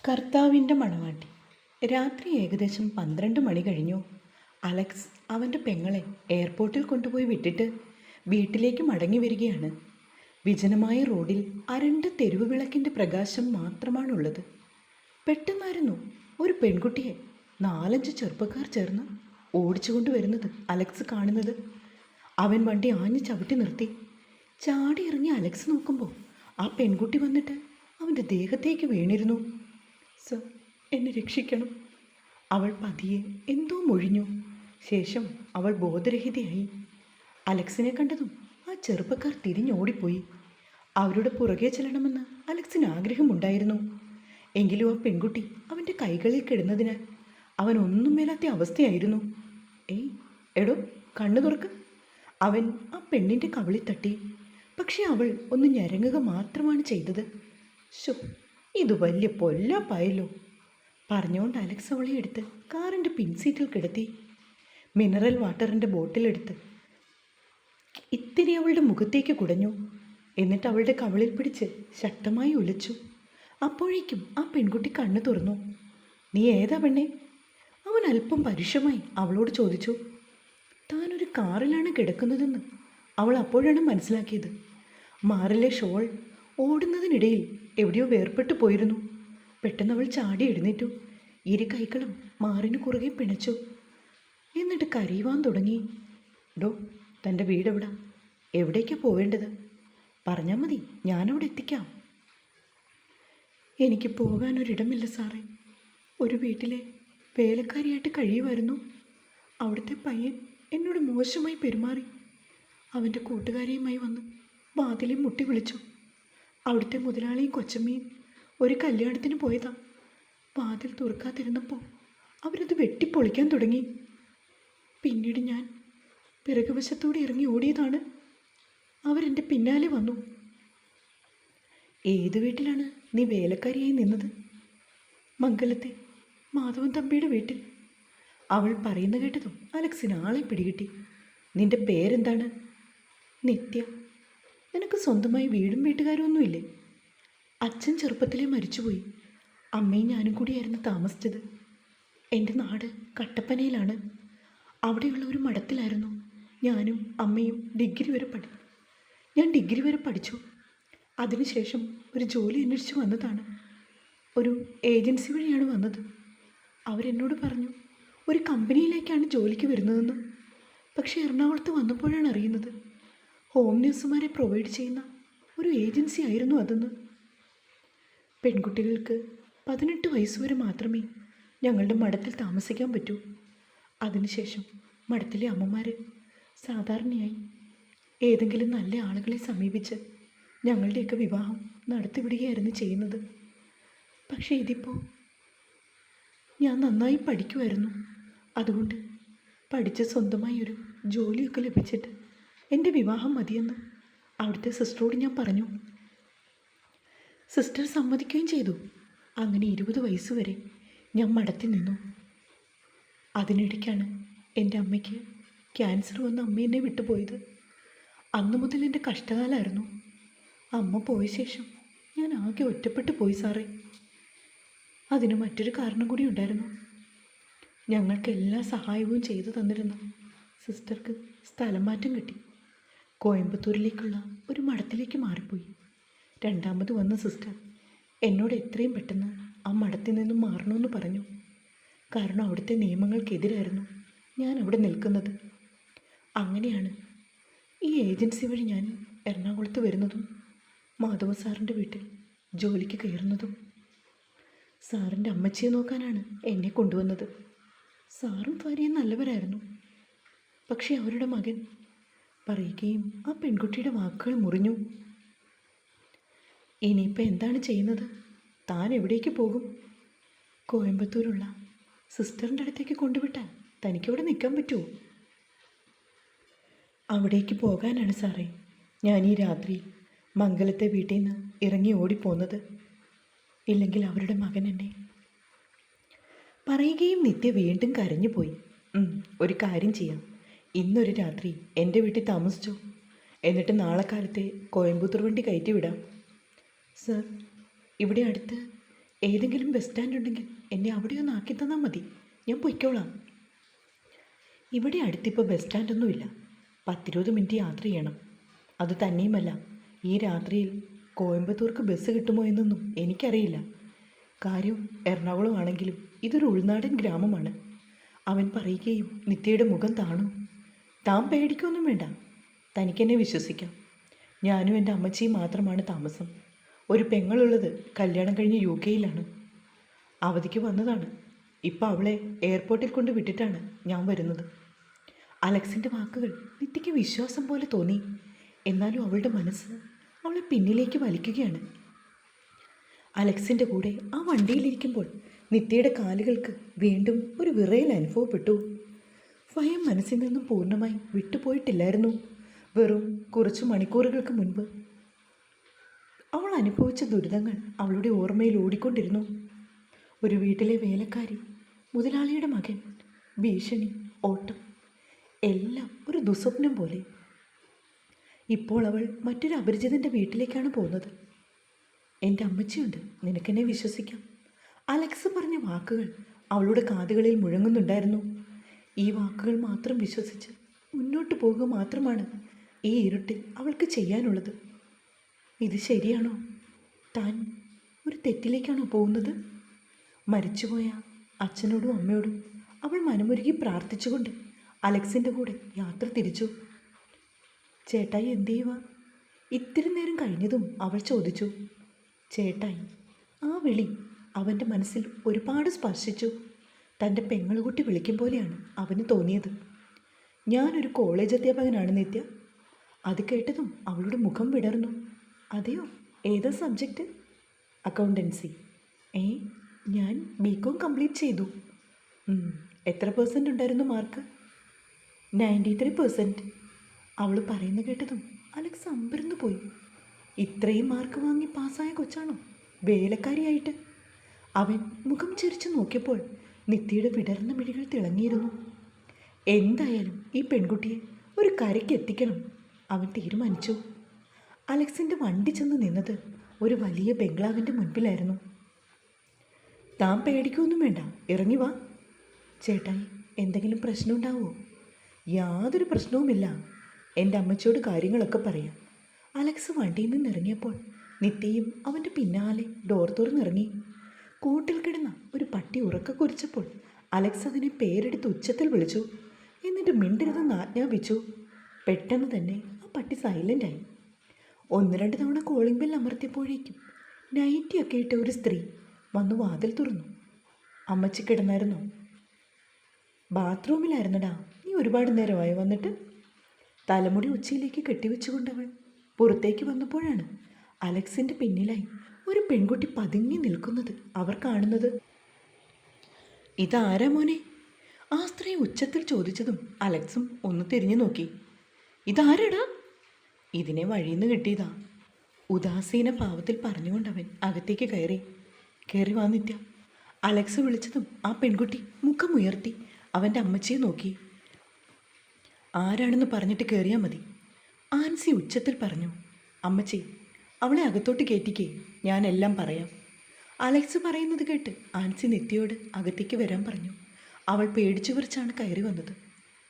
കർത്താവിൻ്റെ മണവാട്ടി. രാത്രി ഏകദേശം 12 മണി കഴിഞ്ഞു. അലക്സ് അവൻ്റെ പെങ്ങളെ എയർപോർട്ടിൽ കൊണ്ടുപോയി വിട്ടിട്ട് വീട്ടിലേക്ക് മടങ്ങി വരികയാണ്. വിജനമായ റോഡിൽ അരണ്ട തെരുവ് വിളക്കിൻ്റെ പ്രകാശം മാത്രമാണുള്ളത്. പെട്ടെന്നായിരുന്നു ഒരു പെൺകുട്ടിയെ 4-5 ചെറുപ്പക്കാർ ചേർന്ന് ഓടിച്ചുകൊണ്ട് വരുന്നത് അലക്സ് കാണുന്നത്. അവൻ വണ്ടി ആഞ്ഞു ചവിട്ടി നിർത്തി. ചാടി ഇറങ്ങി അലക്സ് നോക്കുമ്പോൾ ആ പെൺകുട്ടി വന്നിട്ട് അവൻ്റെ ദേഹത്തേക്ക് വീണിരുന്നു. സർ, എന്നെ രക്ഷിക്കണം. അവൾ പതിയെ എന്തോ മൊഴിഞ്ഞു. ശേഷം അവൾ ബോധരഹിതയായി. അലക്സിനെ കണ്ടതും ആ ചെറുപ്പക്കാർ തിരിഞ്ഞോടിപ്പോയി. അവരുടെ പുറകെ ചെല്ലണമെന്ന് അലക്സിന് ആഗ്രഹമുണ്ടായിരുന്നു. എങ്കിലും ആ പെൺകുട്ടി അവൻ്റെ കൈകളിൽ കിടന്നതിനാൽ അവൻ ഒന്നും മേലാത്ത അവസ്ഥയായിരുന്നു. ഏയ് എടോ, കണ്ണു തുറക്ക്. അവൻ ആ പെണ്ണിൻ്റെ കവിളിൽ തട്ടി. പക്ഷെ അവൾ ഒന്ന് ഞരങ്ങുക മാത്രമാണ് ചെയ്തത്. ശോ, ഇത് വലിയ പൊല്ലാപ്പായല്ലോ. പറഞ്ഞുകൊണ്ട് അലക്സ് അവളെ എടുത്ത് കാറിൻ്റെ പിൻസീറ്റിൽ കിടത്തി. മിനറൽ വാട്ടറിൻ്റെ ബോട്ടിലെടുത്ത് ഇത്തിരി അവളുടെ മുഖത്തേക്ക് കുടഞ്ഞു. എന്നിട്ട് അവളുടെ കവിളിൽ പിടിച്ച് ശക്തമായി ഉലച്ചു. അപ്പോഴേക്കും ആ പെൺകുട്ടി കണ്ണു തുറന്നു. നീ ഏതാ പെണ്ണേ? അവൻ അല്പം പരുഷമായി അവളോട് ചോദിച്ചു. താനൊരു കാറിലാണ് കിടക്കുന്നതെന്ന് അവൾ അപ്പോഴാണ് മനസ്സിലാക്കിയത്. മാറിലെ ഷോൾ ഓടുന്നതിനിടയിൽ എവിടെയോ വേർപെട്ടു പോയിരുന്നു. പെട്ടെന്ന് അവൾ ചാടി എഴുന്നേറ്റു. ഇരു കൈകളും മാറിന് കുറുകെ പിണച്ചു. എന്നിട്ട് കരയുവാൻ തുടങ്ങി. ഡോ, തൻ്റെ വീടെവിടാ? എവിടേക്കാണ് പോവേണ്ടത്? പറഞ്ഞാൽ മതി, ഞാനവിടെ എത്തിക്കാം. എനിക്ക് പോകാനൊരിടമില്ല സാറേ. ഒരു വീട്ടിലെ വേലക്കാരിയായിട്ട് കഴിയുമായിരുന്നു. അവിടുത്തെ പയ്യൻ എന്നോട് മോശമായി പെരുമാറി. അവൻ്റെ കൂട്ടുകാരിയുമായി വന്ന് വാതിലിൽ മുട്ടി വിളിച്ചു. അവിടുത്തെ മുതലാളിയും കൊച്ചമ്മയും ഒരു കല്യാണത്തിന് പോയതാ. വാതിൽ തുറക്കാതിരുന്നപ്പോൾ അവരത് വെട്ടിപ്പൊളിക്കാൻ തുടങ്ങി. പിന്നീട് ഞാൻ പിറകുവശത്തൂടെ ഇറങ്ങി ഓടിയതാണ്. അവരെൻ്റെ പിന്നാലെ വന്നു. ഏത് വീട്ടിലാണ് നീ വേലക്കാരിയായി നിന്നത്? മംഗലത്തെ മാധവൻ തമ്പിയുടെ വീട്ടിൽ. അവൾ പറയുന്ന കേട്ടതും അലക്സിന് ആളെ പിടികിട്ടി. നിന്റെ പേരെന്താണ്? നിത്യ. നിനക്ക് സ്വന്തമായി വീടും വീട്ടുകാരും ഒന്നുമില്ലേ? അച്ഛൻ ചെറുപ്പത്തിലേ മരിച്ചുപോയി. അമ്മയും ഞാനും കൂടിയായിരുന്നു താമസിച്ചത്. എൻ്റെ നാട് കട്ടപ്പനയിലാണ്. അവിടെയുള്ള ഒരു മഠത്തിലായിരുന്നു ഞാനും അമ്മയും ഞാൻ ഡിഗ്രി വരെ പഠിച്ചു. അതിനുശേഷം ഒരു ജോലി അന്വേഷിച്ച് വന്നതാണ്. ഒരു ഏജൻസി വഴിയാണ് വന്നത്. അവരെന്നോട് പറഞ്ഞു ഒരു കമ്പനിയിലേക്കാണ് ജോലിക്ക് വരുന്നതെന്ന്. പക്ഷേ എറണാകുളത്ത് വന്നപ്പോഴാണ് അറിയുന്നത് ഹോം നഴ്സുമാരെ പ്രൊവൈഡ് ചെയ്യുന്ന ഒരു ഏജൻസി ആയിരുന്നു അതെന്ന്. പെൺകുട്ടികൾക്ക് 18 വയസ്സ് വരെ മാത്രമേ ഞങ്ങളുടെ മഠത്തിൽ താമസിക്കാൻ പറ്റൂ. അതിനുശേഷം മഠത്തിലെ അമ്മമാർ സാധാരണയായി ഏതെങ്കിലും നല്ല ആളുകളെ സമീപിച്ച് ഞങ്ങളുടെയൊക്കെ വിവാഹം നടത്തിവിടുകയായിരുന്നു ചെയ്യുന്നത്. പക്ഷേ ഇതിപ്പോൾ ഞാൻ നന്നായി പഠിക്കുമായിരുന്നു. അതുകൊണ്ട് പഠിച്ച് സ്വന്തമായി ഒരു ജോലിയൊക്കെ ലഭിച്ചിട്ട് എൻ്റെ വിവാഹം മതിയെന്ന് അവിടുത്തെ സിസ്റ്ററോട് ഞാൻ പറഞ്ഞു. സിസ്റ്റർ സമ്മതിക്കുകയും ചെയ്തു. അങ്ങനെ 20 വയസ്സ് വരെ ഞാൻ മഠത്തിൽ നിന്നു. അതിനിടയ്ക്കാണ് എൻ്റെ അമ്മയ്ക്ക് ക്യാൻസർ വന്ന് അമ്മ എന്നെ വിട്ടുപോയത്. അന്നു മുതൽ എൻ്റെ കഷ്ടകാലമായിരുന്നു. അമ്മ പോയ ശേഷം ഞാൻ ആകെ ഒറ്റപ്പെട്ടു പോയി സാറേ. അതിന് മറ്റൊരു കാരണം കൂടി ഉണ്ടായിരുന്നു. ഞങ്ങൾക്ക് എല്ലാ സഹായവും ചെയ്തു തന്നിരുന്ന സിസ്റ്റർക്ക് സ്ഥലം മാറ്റം കിട്ടി. കോയമ്പത്തൂരിലേക്കുള്ള ഒരു മഠത്തിലേക്ക് മാറിപ്പോയി. രണ്ടാമത് വന്ന സിസ്റ്റർ എന്നോട് എത്രയും പെട്ടെന്ന് ആ മഠത്തിൽ നിന്നും മാറണമെന്ന് പറഞ്ഞു. കാരണം അവിടുത്തെ നിയമങ്ങൾക്കെതിരായിരുന്നു ഞാൻ അവിടെ നിൽക്കുന്നത്. അങ്ങനെയാണ് ഈ ഏജൻസി വഴി ഞാൻ എറണാകുളത്ത് വരുന്നതും മാധവ സാറിൻ്റെ വീട്ടിൽ ജോലിക്ക് കയറുന്നതും. സാറിൻ്റെ അമ്മച്ചിയെ നോക്കാനാണ് എന്നെ കൊണ്ടുവന്നത്. സാറും ഭാര്യയും നല്ലവരായിരുന്നു. പക്ഷേ അവരുടെ മകൻ പറയുകയും ആ പെൺകുട്ടിയുടെ വാക്കുകൾ മുറിഞ്ഞു. ഇനിയിപ്പോൾ എന്താണ് ചെയ്യുന്നത്? താൻ എവിടേക്ക് പോകും? കോയമ്പത്തൂരുള്ള സിസ്റ്ററിൻ്റെ അടുത്തേക്ക് കൊണ്ടുവിട്ടാൽ തനിക്കവിടെ നിൽക്കാൻ പറ്റുമോ? അവിടേക്ക് പോകാനാണ് സാറേ ഞാൻ ഈ രാത്രി മംഗലത്തെ വീട്ടിൽ നിന്ന് ഇറങ്ങി ഓടിപ്പോന്നത്. ഇല്ലെങ്കിൽ അവരുടെ മകൻ എന്നെ. പറയുകയും നിത്യ വീണ്ടും കരഞ്ഞുപോയി. ഒരു കാര്യം ചെയ്യാം, ഇന്നൊരു രാത്രി എൻ്റെ വീട്ടിൽ താമസിച്ചോ. എന്നിട്ട് നാളെ കാലത്തെ കോയമ്പത്തൂർ വണ്ടി കയറ്റി വിടാം. സർ, ഇവിടെ അടുത്ത് ഏതെങ്കിലും ബസ് സ്റ്റാൻഡ് ഉണ്ടെങ്കിൽ എന്നെ അവിടെ ഒന്ന് ആക്കി തന്നാൽ മതി, ഞാൻ പൊയ്ക്കോളാം. ഇവിടെ അടുത്തിപ്പോൾ ബസ് സ്റ്റാൻഡൊന്നുമില്ല. 10-20 മിനിറ്റ് യാത്ര ചെയ്യണം. അത് തന്നെയുമല്ല, ഈ രാത്രിയിൽ കോയമ്പത്തൂർക്ക് ബസ് കിട്ടുമോ എന്നൊന്നും എനിക്കറിയില്ല. കാര്യം എറണാകുളം ആണെങ്കിലും ഇതൊരു ഉൾനാടൻ ഗ്രാമമാണ്. അവൻ പറയുകയും നിത്യയുടെ മുഖം താണു. താൻ പേടിക്കൊന്നും വേണ്ട, തനിക്കെന്നെ വിശ്വസിക്കാം. ഞാനും എൻ്റെ അമ്മച്ചിയും മാത്രമാണ് താമസം. ഒരു പെങ്ങളുള്ളത് കല്യാണം കഴിഞ്ഞ് UK-യിലാണ്. അവധിക്ക് വന്നതാണ്. ഇപ്പം അവളെ എയർപോർട്ടിൽ കൊണ്ട് വിട്ടിട്ടാണ് ഞാൻ വരുന്നത്. അലക്സിൻ്റെ വാക്കുകൾ നിത്യയ്ക്ക് വിശ്വാസം പോലെ തോന്നി. എന്നാലും അവളുടെ മനസ്സ് അവളെ പിന്നിലേക്ക് വലിക്കുകയാണ്. അലക്സിൻ്റെ കൂടെ ആ വണ്ടിയിലിരിക്കുമ്പോൾ നിത്യയുടെ കാലുകൾക്ക് വീണ്ടും ഒരു വിറയൽ അനുഭവപ്പെട്ടു. ഭയം മനസ്സിൽ നിന്നും പൂർണ്ണമായി വിട്ടുപോയിട്ടില്ലായിരുന്നു. വെറും കുറച്ചു മണിക്കൂറുകൾക്ക് മുൻപ് അവൾ അനുഭവിച്ച ദുരിതങ്ങൾ അവളുടെ ഓർമ്മയിൽ ഓടിക്കൊണ്ടിരുന്നു. ഒരു വീട്ടിലെ വേലക്കാരി, മുതലാളിയുടെ മകൻ, ഭീഷണി, ഓട്ടം, എല്ലാം ഒരു ദുസ്വപ്നം പോലെ. ഇപ്പോൾ അവൾ മറ്റൊരു അപരിചിതൻ്റെ വീട്ടിലേക്കാണ് പോകുന്നത്. എൻ്റെ അമ്മച്ചിയുണ്ട്, നിനക്കെന്നെ വിശ്വസിക്കാം. അലക്സ് പറഞ്ഞ വാക്കുകൾ അവളുടെ കാതുകളിൽ മുഴങ്ങുന്നുണ്ടായിരുന്നു. ഈ വാക്കുകൾ മാത്രം വിശ്വസിച്ച് മുന്നോട്ട് പോകുക മാത്രമാണ് ഈ ഇരുട്ടിൽ അവൾക്ക് ചെയ്യാനുള്ളത്. ഇത് ശരിയാണോ? താൻ ഒരു തെറ്റിലേക്കാണോ പോകുന്നത്? മരിച്ചുപോയ അച്ഛനോടും അമ്മയോടും അവൾ മനമുരുകി പ്രാർത്ഥിച്ചുകൊണ്ട് അലക്സിൻ്റെ കൂടെ യാത്ര തിരിച്ചു. ചേട്ടായി എന്ത് ചെയ്യുക? ഇത്തിരി നേരം കഴിഞ്ഞതും അവൾ ചോദിച്ചു. ചേട്ടായി. ആ വിളി അവൻ്റെ മനസ്സിൽ ഒരുപാട് സ്പർശിച്ചു. തൻ്റെ പെങ്ങളുകുട്ടി വിളിക്കും പോലെയാണ് അവന് തോന്നിയത്. ഞാനൊരു കോളേജ് അധ്യാപകനാണ് നിത്യ. അത് കേട്ടതും അവളുടെ മുഖം വിടർന്നു. അതെയോ? ഏതാ സബ്ജക്റ്റ്? അക്കൗണ്ടൻസി. ഞാൻ BCom കംപ്ലീറ്റ് ചെയ്തു. എത്ര % ഉണ്ടായിരുന്നു മാർക്ക്? 93%. അവൾ പറയുന്ന കേട്ടതും അലക്സ് അമ്പരന്ന് പോയി. ഇത്രയും മാർക്ക് വാങ്ങി പാസ്സായ കൊച്ചാണോ വേലക്കാരിയായിട്ട്? അവൻ മുഖം ചിരിച്ചു നോക്കിയപ്പോൾ നിത്യയുടെ വിടർന്ന മിഴികൾ തിളങ്ങിയിരുന്നു. എന്തായാലും ഈ പെൺകുട്ടിയെ ഒരു കരയ്ക്ക് എത്തിക്കണം അവൻ തീരുമാനിച്ചു. അലക്സിൻ്റെ വണ്ടി ചെന്ന് നിന്നത് ഒരു വലിയ ബംഗ്ലാവിൻ്റെ മുൻപിലായിരുന്നു. താൻ പേടിക്കൊന്നും വേണ്ട, ഇറങ്ങി വാ. ചേട്ടായി, എന്തെങ്കിലും പ്രശ്നമുണ്ടാവോ? യാതൊരു പ്രശ്നവുമില്ല, എൻ്റെ അമ്മച്ചിയോട് കാര്യങ്ങളൊക്കെ പറയാം. അലക്സ് വണ്ടിയിൽ നിന്ന് ഇറങ്ങിയപ്പോൾ നിത്യയും അവൻ്റെ പിന്നാലെ ഡോർ തുറന്നിറങ്ങി. കൂട്ടിൽ കിടന്ന ഒരു പട്ടി ഉറക്ക കുരിച്ചപ്പോൾ അലക്സ് അതിനെ പേരെടുത്ത് ഉച്ചത്തിൽ വിളിച്ചു. എന്നിട്ട് മിണ്ടരുതെന്ന് ആജ്ഞാപിച്ചു. പെട്ടെന്ന് തന്നെ ആ പട്ടി സൈലൻ്റായി. 1-2 തവണ കോളിംഗ് ബെൽ അമർത്തിയപ്പോഴേക്കും നൈറ്റിയൊക്കെ ഇട്ട ഒരു സ്ത്രീ വന്നു വാതിൽ തുറന്നു. അമ്മച്ചി കിടന്നായിരുന്നോ? ബാത്റൂമിലായിരുന്നടാ. നീ ഒരുപാട് നേരമായി വന്നിട്ട്? തലമുടി ഉച്ചയിലേക്ക് കെട്ടിവെച്ചുകൊണ്ടവൾ പുറത്തേക്ക് വന്നപ്പോഴാണ് അലക്സിൻ്റെ പിന്നിലായി ഒരു പെൺകുട്ടി പതുങ്ങി നിൽക്കുന്നത് അവർ കാണുന്നത്. ഇതാരാ മോനെ? ആ സ്ത്രീ ഉച്ചത്തിൽ ചോദിച്ചതും അലക്സും ഒന്ന് തിരിഞ്ഞു നോക്കി. ഇതാരടാ? ഇതിനെ വഴിയിന്ന് കിട്ടിയതാ. ഉദാസീന ഭാവത്തിൽ പറഞ്ഞുകൊണ്ടവൻ അകത്തേക്ക് കയറി വന്നിട്ട. അലക്സ് വിളിച്ചതും ആ പെൺകുട്ടി മുഖമുയർത്തി അവൻ്റെ അമ്മച്ചിയെ നോക്കി. ആരാണെന്ന് പറഞ്ഞിട്ട് കയറിയാൽ മതി, ആൻസി ഉച്ചത്തിൽ പറഞ്ഞു. അമ്മച്ചി, അവളെ അകത്തോട്ട് കയറ്റിക്കേ, ഞാനെല്ലാം പറയാം. അലക്സ് പറയുന്നത് കേട്ട് ആൻസി നിത്യയോട് അകത്തേക്ക് വരാൻ പറഞ്ഞു. അവൾ പേടിച്ചു വിറച്ചാണ് കയറി വന്നത്.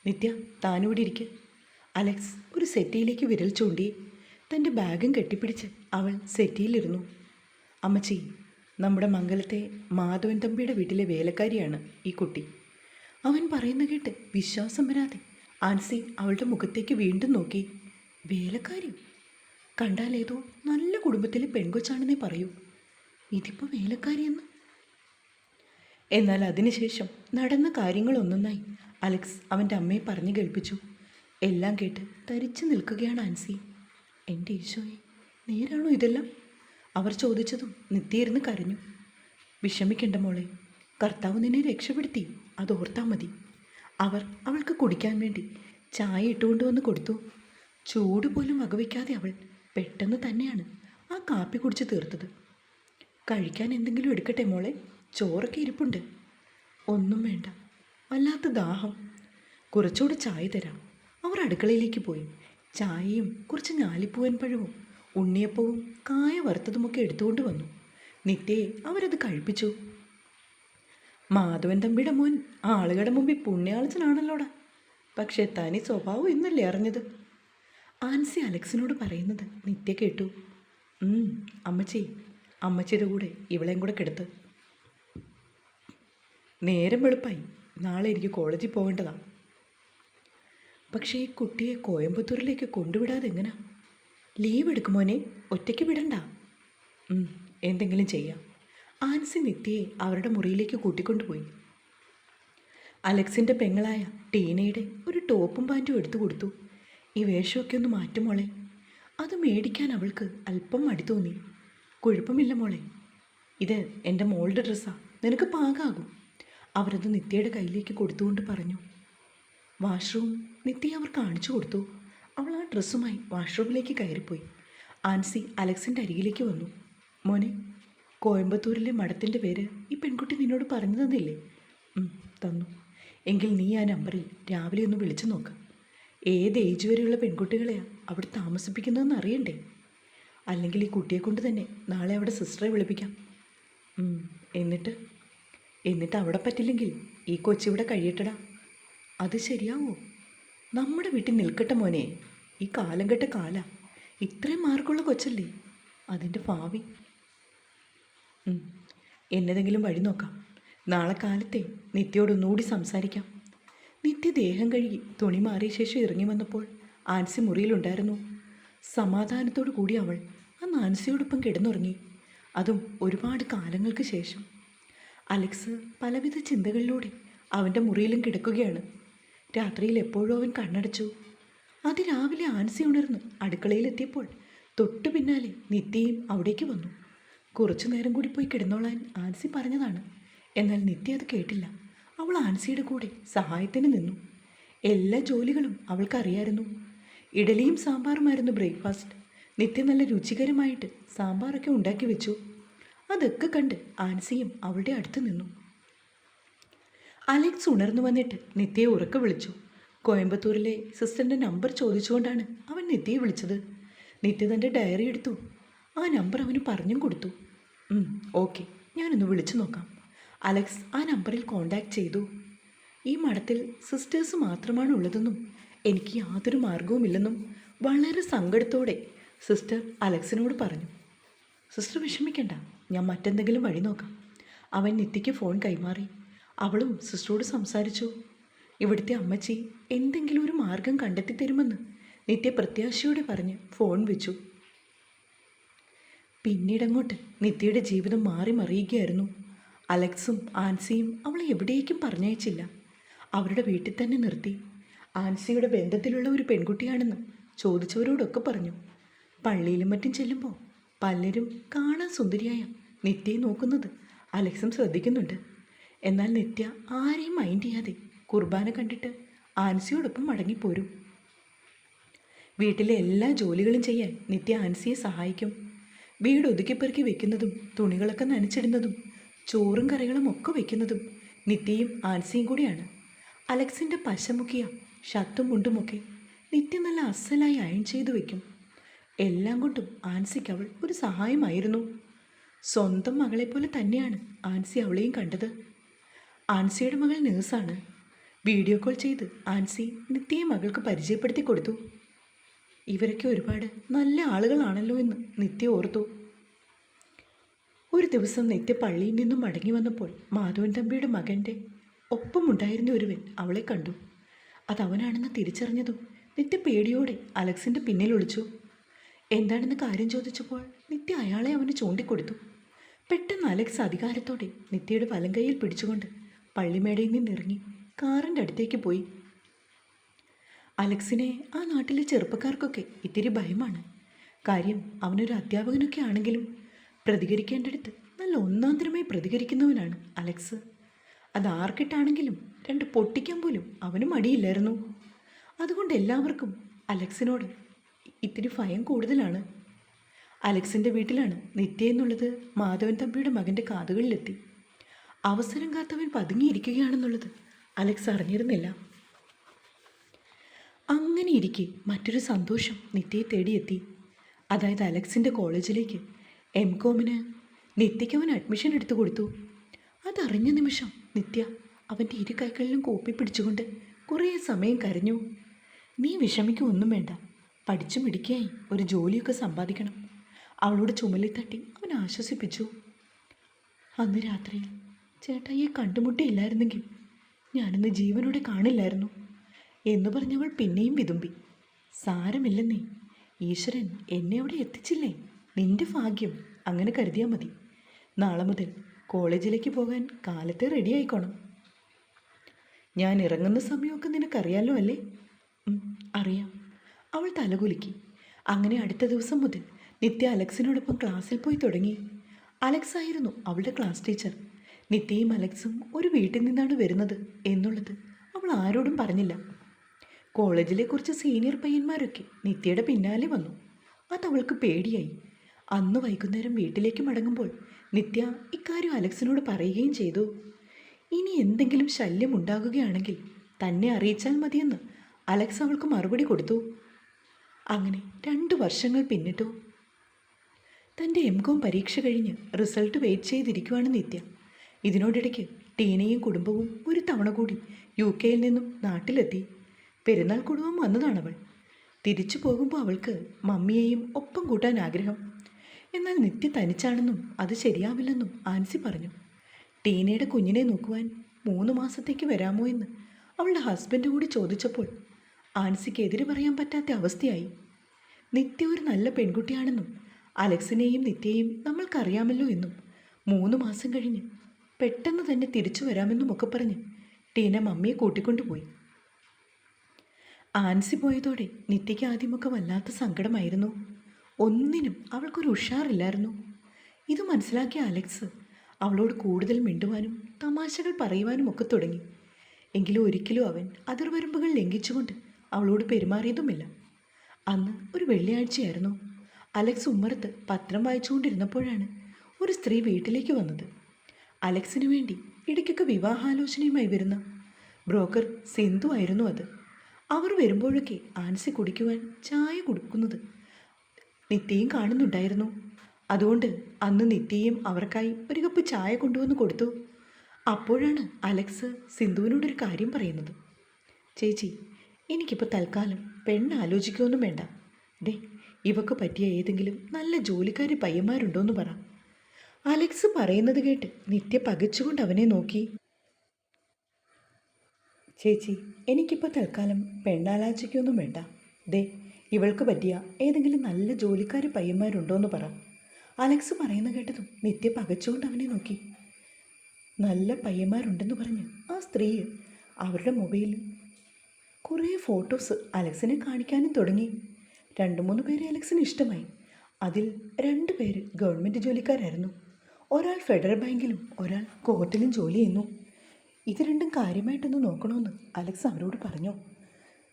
നിത്യ, താനിവിടെ ഇരിക്കുക. അലക്സ് ഒരു സെറ്റിയിലേക്ക് വിരൽ ചൂണ്ടി. തൻ്റെ ബാഗും കെട്ടിപ്പിടിച്ച് അവൾ സെറ്റിയിലിരുന്നു. അമ്മച്ചി, നമ്മുടെ മംഗലത്തെ മാധവൻ തമ്പിയുടെ വീട്ടിലെ വേലക്കാരിയാണ് ഈ കുട്ടി. അവൻ പറയുന്ന കേട്ട് വിശ്വാസം വരാതെ ആൻസി അവളുടെ മുഖത്തേക്ക് വീണ്ടും നോക്കി. വേലക്കാരി? കണ്ടാലേതോ നല്ല കുടുംബത്തിലെ പെൺകൊച്ചാണെന്നേ പറയൂ. ഇതിപ്പോൾ വേലക്കാരിയെന്ന്? എന്നാൽ അതിനുശേഷം നടന്ന കാര്യങ്ങളൊന്നൊന്നായി അലക്സ് അവൻ്റെ അമ്മയെ പറഞ്ഞു കേൾപ്പിച്ചു. എല്ലാം കേട്ട് തരിച്ചു നിൽക്കുകയാണ് ആൻസി. എൻ്റെ ഈശോയെ, നേരാണോ ഇതെല്ലാം? അവർ ചോദിച്ചതും നിത്യയിരുന്ന് കരഞ്ഞു. വിഷമിക്കണ്ട മോളെ, കർത്താവ് നിന്നെ രക്ഷപ്പെടുത്തി, അതോർത്താൽ മതി. അവർ അവൾക്ക് കുടിക്കാൻ വേണ്ടി ചായ ഇട്ടുകൊണ്ട് വന്ന് കൊടുത്തു. ചൂട് പോലും വകവയ്ക്കാതെ അവൾ പെട്ടെന്ന് തന്നെയാണ് ആ കാപ്പി കുടിച്ച് തീർത്തത്. കഴിക്കാൻ എന്തെങ്കിലും എടുക്കട്ടെ മോളെ? ചോറൊക്കെ ഇരിപ്പുണ്ട്. ഒന്നും വേണ്ട, വല്ലാത്ത ദാഹം. കുറച്ചുകൂടി ചായ തരാം. അവർ അടുക്കളയിലേക്ക് പോയി ചായയും കുറച്ച് ഞാലിപ്പൂവൻ പഴവും ഉണ്ണിയപ്പവും കായ വറുത്തതുമൊക്കെ എടുത്തുകൊണ്ട് വന്നു. നിത്യയെ അവരത് കഴിപ്പിച്ചു. മാധവൻ തമ്പിയുടെ മോൻ ആളുകളുടെ മുമ്പിൽ പുണ്യാളച്ചനാണല്ലോടാ. പക്ഷേ തനി സ്വഭാവം ഇന്നല്ലേ അറിഞ്ഞത്. ആൻസി അലക്സിനോട് പറയുന്നത് നിത്യ കേട്ടു. അമ്മച്ചി, അമ്മച്ചിയുടെ കൂടെ ഇവളെയും കൂടെ കെടുത്ത്. നേരം വെളുപ്പായി, നാളെ എനിക്ക് കോളേജിൽ പോകേണ്ടതാണ്. പക്ഷേ ഈ കുട്ടിയെ കോയമ്പത്തൂരിലേക്ക് കൊണ്ടുവിടാതെ എങ്ങനാ? ലീവ് എടുക്കുമോനെ, ഒറ്റയ്ക്ക് വിടണ്ട. എന്തെങ്കിലും ചെയ്യാം. ആൻസി നിത്യയെ അവരുടെ മുറിയിലേക്ക് കൂട്ടിക്കൊണ്ടുപോയി. അലക്സിൻ്റെ പെങ്ങളായ ടീനയുടെ ഒരു ടോപ്പും പാൻറ്റും എടുത്തു കൊടുത്തു. ഈ വേഷമൊക്കെ ഒന്ന് മാറ്റും മോളെ. അത് മേടിക്കാൻ അവൾക്ക് അല്പം മടി തോന്നി. കുഴപ്പമില്ല മോളെ, ഇത് എൻ്റെ മോളുടെ ഡ്രസ്സാണ്, നിനക്ക് പാകാകും. അവരത് നിത്യയുടെ കയ്യിലേക്ക് കൊടുത്തുകൊണ്ട് പറഞ്ഞു. വാഷ്റൂം നിത്യ അവർ കാണിച്ചു കൊടുത്തു. അവൾ ആ ഡ്രസ്സുമായി വാഷ്റൂമിലേക്ക് കയറിപ്പോയി. ആൻസി അലക്സിൻ്റെ അരികിലേക്ക് വന്നു. മോനെ, കോയമ്പത്തൂരിലെ മഠത്തിൻ്റെ പേര് ഈ പെൺകുട്ടി നിന്നോട് പറഞ്ഞു തന്നില്ലേ? തന്നു. എങ്കിൽ നീ ആ നമ്പറിൽ രാവിലെ ഒന്ന് വിളിച്ചു നോക്ക്. ഏത് ഏജ് വരെയുള്ള പെൺകുട്ടികളെയാണ് അവിടെ താമസിപ്പിക്കുന്നതെന്ന് അറിയണ്ടേ? അല്ലെങ്കിൽ ഈ കുട്ടിയെ കൊണ്ട് തന്നെ നാളെ അവിടെ സിസ്റ്ററെ വിളിപ്പിക്കാം. എന്നിട്ട് അവിടെ പറ്റില്ലെങ്കിൽ ഈ കൊച്ചിവിടെ കഴിയട്ടടാ. അത് ശരിയാവോ? നമ്മുടെ വീട്ടിൽ നിൽക്കട്ടെ മോനെ. ഈ കാലം കെട്ട കാല, ഇത്രയും മാർക്കുള്ള കൊച്ചല്ലേ, അതിൻ്റെ ഭാവി. എന്നതെങ്കിലും വഴി നോക്കാം. നാളെ കാലത്തെ നിത്യയോടൊന്നുകൂടി സംസാരിക്കാം. നിത്യ ദേഹം കഴുകി തുണി മാറിയ ശേഷം ഇറങ്ങി വന്നപ്പോൾ ആൻസി മുറിയിലുണ്ടായിരുന്നു. സമാധാനത്തോടു കൂടി അവൾ ആ ആൻസിയോടൊപ്പം കിടന്നുറങ്ങി. അതും ഒരുപാട് കാലങ്ങൾക്ക് ശേഷം. അലക്സ് പലവിധ ചിന്തകളിലൂടെ അവൻ്റെ മുറിയിലും കിടക്കുകയാണ്. രാത്രിയിൽ എപ്പോഴും അവൻ കണ്ണടച്ചു. അതിരാവിലെ ആൻസി ഉണർന്ന് അടുക്കളയിലെത്തിയപ്പോൾ തൊട്ടു പിന്നാലെ നിത്യയും അവിടേക്ക് വന്നു. കുറച്ചു നേരം കൂടി പോയി കിടന്നോളാൻ ആൻസി പറഞ്ഞതാണ്. എന്നാൽ നിത്യ അത് കേട്ടില്ല. അവൾ ആൻസിയുടെ കൂടെ സഹായത്തിന് നിന്നു. എല്ലാ ജോലികളും അവൾക്കറിയായിരുന്നു. ഇഡലിയും സാമ്പാറുമായിരുന്നു ബ്രേക്ക്ഫാസ്റ്റ്. നിത്യ നല്ല രുചികരമായിട്ട് സാമ്പാറൊക്കെ ഉണ്ടാക്കി വെച്ചു. അതൊക്കെ കണ്ട് ആൻസിയും അവളുടെ അടുത്ത് നിന്നു. അലക്സ് ഉണർന്നു വന്നിട്ട് നിത്യയെ ഉറക്കെ വിളിച്ചു. കോയമ്പത്തൂരിലെ സിസ്റ്ററിൻ്റെ നമ്പർ ചോദിച്ചുകൊണ്ടാണ് അവൻ നിത്യയെ വിളിച്ചത്. നിത്യ തൻ്റെ ഡയറി എടുത്തു. ആ നമ്പർ അവന് പറഞ്ഞും കൊടുത്തു. ഓക്കെ, ഞാനൊന്ന് വിളിച്ചു നോക്കാം. അലക്സ് ആ നമ്പറിൽ കോണ്ടാക്ട് ചെയ്തു. ഈ മഠത്തിൽ സിസ്റ്റേഴ്സ് മാത്രമാണ് ഉള്ളതെന്നും എനിക്ക് യാതൊരു മാർഗവുമില്ലെന്നും വളരെ സങ്കടത്തോടെ സിസ്റ്റർ അലക്സിനോട് പറഞ്ഞു. സിസ്റ്റർ വിഷമിക്കണ്ട, ഞാൻ മറ്റെന്തെങ്കിലും വഴി നോക്കാം. അവൻ നിത്യയ്ക്ക് ഫോൺ കൈമാറി. അവളും സിസ്റ്ററോട് സംസാരിച്ചു. ഇവിടുത്തെ അമ്മച്ചി എന്തെങ്കിലും ഒരു മാർഗം കണ്ടെത്തി തരുമെന്ന് നിത്യ പ്രത്യാശയോടെ പറഞ്ഞ് ഫോൺ വെച്ചു. പിന്നീടങ്ങോട്ട് നിത്യയുടെ ജീവിതം മാറി മറിയുകയായിരുന്നു. അലക്സും ആൻസിയും അവളെ എവിടേക്കും പറഞ്ഞയച്ചില്ല. അവരുടെ വീട്ടിൽ തന്നെ നിർത്തി. ആൻസിയുടെ ബന്ധത്തിലുള്ള ഒരു പെൺകുട്ടിയാണെന്ന് ചോദിച്ചവരോടൊക്കെ പറഞ്ഞു. പള്ളിയിലും മറ്റും ചെല്ലുമ്പോൾ പലരും കാണാൻ സുന്ദരിയായ നിത്യയെ നോക്കുന്നത് അലക്സും ശ്രദ്ധിക്കുന്നുണ്ട്. എന്നാൽ നിത്യ ആരെയും മൈൻഡ് ചെയ്യാതെ കുർബാന കണ്ടിട്ട് ആൻസിയോടൊപ്പം മടങ്ങിപ്പോരും. വീട്ടിലെ എല്ലാ ജോലികളും ചെയ്യാൻ നിത്യ ആൻസിയെ സഹായിക്കും. വീട് ഒതുക്കിപ്പെറുക്കി വെക്കുന്നതും തുണികളൊക്കെ നനച്ചിടുന്നതും ചോറും കറികളും ഒക്കെ വെക്കുന്നതും നിത്യയും ആൻസിയും കൂടിയാണ്. അലക്സിൻ്റെ പശമുക്കിയ ഷർട്ടും മുണ്ടുമൊക്കെ നിത്യ നല്ല അസലായി അയൺ ചെയ്തു വെക്കും. എല്ലാം കൊണ്ടും ആൻസിക്ക് അവൾ ഒരു സഹായമായിരുന്നു. സ്വന്തം മകളെപ്പോലെ തന്നെയാണ് ആൻസി അവളെയും കണ്ടത്. ആൻസിയുടെ മകൾ നേഴ്സാണ്. വീഡിയോ കോൾ ചെയ്ത് ആൻസി നിത്യയെ മകൾക്ക് പരിചയപ്പെടുത്തി കൊടുത്തു. ഇവരൊക്കെ ഒരുപാട് നല്ല ആളുകളാണല്ലോ എന്ന് നിത്യ ഓർത്തു. ഒരു ദിവസം നിത്യ പള്ളിയിൽ നിന്നും മടങ്ങി വന്നപ്പോൾ മാധവൻ തമ്പിയുടെ മകൻ്റെ ഒപ്പമുണ്ടായിരുന്ന ഒരുവൻ അവളെ കണ്ടു. അതവനാണെന്ന് തിരിച്ചറിഞ്ഞതും നിത്യ പേടിയോടെ അലക്സിൻ്റെ പിന്നിൽ ഒളിച്ചു. എന്താണെന്ന് കാര്യം ചോദിച്ചപ്പോൾ നിത്യ അയാളെ അവന് ചൂണ്ടിക്കൊടുത്തു. പെട്ടെന്ന് അലക്സ് അധികാരത്തോടെ നിത്യയുടെ വലം കൈയിൽ പിടിച്ചുകൊണ്ട് പള്ളിമേടയിൽ നിന്നിറങ്ങി കാറിൻ്റെ അടുത്തേക്ക് പോയി. അലക്സിനെ ആ നാട്ടിലെ ചെറുപ്പക്കാർക്കൊക്കെ ഇത്തിരി ഭയമാണ്. കാര്യം അവനൊരു അധ്യാപകനൊക്കെ ആണെങ്കിലും പ്രതികരിക്കേണ്ടടുത്ത് നല്ല ഒന്നാന്തരമായി പ്രതികരിക്കുന്നവനാണ് അലക്സ്. അതാർക്കിട്ടാണെങ്കിലും രണ്ട് പൊട്ടിക്കാൻ പോലും അവന് മടിയില്ലായിരുന്നു. അതുകൊണ്ട് എല്ലാവർക്കും അലക്സിനോട് ഇത്തിരി ഭയം കൂടുതലാണ്. അലക്സിൻ്റെ വീട്ടിലാണ് നിത്യ എന്നുള്ളത് മാധവൻ തമ്പിയുടെ മകൻ്റെ കാതുകളിലെത്തി. അവസരം കാത്തവൻ പതുങ്ങിയിരിക്കുകയാണെന്നുള്ളത് അലക്സ് അറിഞ്ഞിരുന്നില്ല. അങ്ങനെ ഇരിക്കെ മറ്റൊരു സന്തോഷം നിത്യയെ തേടിയെത്തി. അതായത് അലക്സിൻ്റെ കോളേജിലേക്ക് എംകോമിന് നിത്യയ്ക്ക് അവൻ അഡ്മിഷൻ എടുത്തു കൊടുത്തു. അതറിഞ്ഞ നിമിഷം നിത്യ അവൻ്റെ ഇരു കൈകളിലും കൂപ്പി പിടിച്ചുകൊണ്ട് കുറേ സമയം കരഞ്ഞു. നീ വിഷമിക്കൊന്നും വേണ്ട, പഠിച്ചു മിടുക്കിയായി ഒരു ജോലിയൊക്കെ സമ്പാദിക്കണം. അവളോട് ചുമലിൽ തട്ടി അവൻ ആശ്വസിപ്പിച്ചു. അന്ന് രാത്രിയിൽ ചേട്ടായിയെ കണ്ടുമുട്ടിയില്ലായിരുന്നെങ്കിൽ ഞാനിന്ന് ജീവനോടെ കാണില്ലായിരുന്നു എന്ന് പറഞ്ഞവൾ പിന്നെയും വിതുമ്പി. സാരമില്ലെന്നേ, ഈശ്വരൻ എന്നെ അവിടെ എത്തിച്ചില്ലേ, നിന്റെ ഭാഗ്യം, അങ്ങനെ കരുതിയാൽ മതി. നാളെ മുതൽ കോളേജിലേക്ക് പോകാൻ കാലത്തെ റെഡി ആയിക്കോണം. ഞാൻ ഇറങ്ങുന്ന സമയമൊക്കെ നിനക്കറിയാലോ അല്ലേ? അറിയാം. അവൾ തലകുലുക്കി. അങ്ങനെ അടുത്ത ദിവസം മുതൽ നിത്യ അലക്സിനോടൊപ്പം ക്ലാസ്സിൽ പോയി തുടങ്ങി. അലക്സ് ആയിരുന്നു അവളുടെ ക്ലാസ് ടീച്ചർ. നിത്യയും അലക്സും ഒരു വീട്ടിൽ നിന്നാണ് വരുന്നത് എന്നുള്ളത് അവൾ ആരോടും പറഞ്ഞില്ല. കോളേജിലെ കുറച്ച് സീനിയർ പയ്യന്മാരൊക്കെ നിത്യയുടെ പിന്നാലെ വന്നു. അതവൾക്ക് പേടിയായി. അന്ന് വൈകുന്നേരം വീട്ടിലേക്ക് മടങ്ങുമ്പോൾ നിത്യ ഇക്കാര്യം അലക്സിനോട് പറയുകയും ചെയ്തു. ഇനി എന്തെങ്കിലും ശല്യം ഉണ്ടാകുകയാണെങ്കിൽ തന്നെ അറിയിച്ചാൽ മതിയെന്ന് അലക്സ് അവൾക്ക് മറുപടി കൊടുത്തു. അങ്ങനെ 2 വർഷങ്ങൾ പിന്നിട്ടു. തൻ്റെ എംകോം പരീക്ഷ കഴിഞ്ഞ് റിസൾട്ട് വെയിറ്റ് ചെയ്തിരിക്കുവാണ് നിത്യ. ഇതിനോടിടയ്ക്ക് ടീനയും കുടുംബവും ഒരു തവണ കൂടി UK നിന്നും നാട്ടിലെത്തി. പെരുന്നാൾ കുടുംബം വന്നതാണവൾ. തിരിച്ചു പോകുമ്പോൾ അവൾക്ക് മമ്മിയെയും ഒപ്പം കൂട്ടാൻ ആഗ്രഹം. എന്നാൽ നിത്യ തനിച്ചാണെന്നും അത് ശരിയാവില്ലെന്നും ആൻസി പറഞ്ഞു. ടീനയുടെ കുഞ്ഞിനെ നോക്കുവാൻ 3 മാസത്തേക്ക് വരാമോ എന്ന് അവളുടെ ഹസ്ബൻഡ് കൂടി ചോദിച്ചപ്പോൾ ആൻസിക്ക് എതിര് പറയാൻ പറ്റാത്ത അവസ്ഥയായി. നിത്യ ഒരു നല്ല പെൺകുട്ടിയാണെന്നും അലക്സിനെയും നിത്യയെയും നമ്മൾക്കറിയാമല്ലോ എന്നും 3 മാസം കഴിഞ്ഞ് പെട്ടെന്ന് തന്നെ തിരിച്ചു വരാമെന്നും ഒക്കെ പറഞ്ഞ് ടീന മമ്മിയെ കൂട്ടിക്കൊണ്ടുപോയി. ആൻസി പോയതോടെ നിത്യയ്ക്ക് ആദ്യമൊക്കെ വല്ലാത്ത സങ്കടമായിരുന്നു. ഒന്നിനും അവൾക്കൊരു ഉഷാറില്ലായിരുന്നു. ഇത് മനസ്സിലാക്കിയ അലക്സ് അവളോട് കൂടുതൽ മിണ്ടുവാനും തമാശകൾ പറയുവാനും ഒക്കെ തുടങ്ങി. എങ്കിലും ഒരിക്കലും അവൻ അതിർവരമ്പുകൾ ലംഘിച്ചുകൊണ്ട് അവളോട് പെരുമാറിയതുമില്ല. അന്ന് ഒരു വെള്ളിയാഴ്ചയായിരുന്നു. അലക്സ് ഉമ്മറത്ത് പത്രം വായിച്ചുകൊണ്ടിരുന്നപ്പോഴാണ് ഒരു സ്ത്രീ വീട്ടിലേക്ക് വന്നത്. അലക്സിനു വേണ്ടി ഇടയ്ക്കൊക്കെ വിവാഹാലോചനയുമായി വരുന്ന ബ്രോക്കർ സിന്ധു ആയിരുന്നു അത്. അവർ വരുമ്പോഴൊക്കെ ആൻസി കുടിക്കുവാൻ ചായ കൊടുക്കുന്നത് നിത്യയും കാണുന്നുണ്ടായിരുന്നു. അതുകൊണ്ട് അന്ന് നിത്യയും അവർക്കായി ഒരു കപ്പ് ചായ കൊണ്ടുവന്ന് കൊടുത്തു. അപ്പോഴാണ് അലക്സ് സിന്ധുവിനോടൊരു കാര്യം പറയുന്നത്. ചേച്ചി, എനിക്കിപ്പോൾ തൽക്കാലം പെണ്ണ് ആലോചിക്കുകയൊന്നും വേണ്ട. ദേ, ഇവക്ക് പറ്റിയ ഏതെങ്കിലും നല്ല ജോലിക്കാരി പയ്യന്മാരുണ്ടോയെന്ന് പറ. അലക്സ് പറയുന്നത് കേട്ട് നിത്യ പകച്ചുകൊണ്ട് അവനെ നോക്കി. ചേച്ചി, എനിക്കിപ്പോൾ തൽക്കാലം പെണ്ണാലോചിക്കുകയൊന്നും വേണ്ട. ദേ, ഇവൾക്ക് പറ്റിയ ഏതെങ്കിലും നല്ല ജോലിക്കാരി പയ്യന്മാരുണ്ടോയെന്ന് പറ. അലക്സ് പറയുന്ന കേട്ടതും നിത്യ പകച്ചുകൊണ്ട് അവനെ നോക്കി. നല്ല പയ്യന്മാരുണ്ടെന്ന് പറഞ്ഞ് ആ സ്ത്രീ അവരുടെ മൊബൈലിൽ കുറേ ഫോട്ടോസ് അലക്സിനെ കാണിക്കാനും തുടങ്ങി. 2-3 പേരെ അലക്സിന് ഇഷ്ടമായി. അതിൽ 2 പേര് ഗവൺമെൻറ് ജോലിക്കാരായിരുന്നു. ഒരാൾ ഫെഡറൽ ബാങ്കിലും ഒരാൾ കോർട്ടിലും ജോലി ചെയ്യുന്നു. ഇത് രണ്ടും കാര്യമായിട്ടൊന്ന് നോക്കണമെന്ന് അലക്സ് അവരോട് പറഞ്ഞു.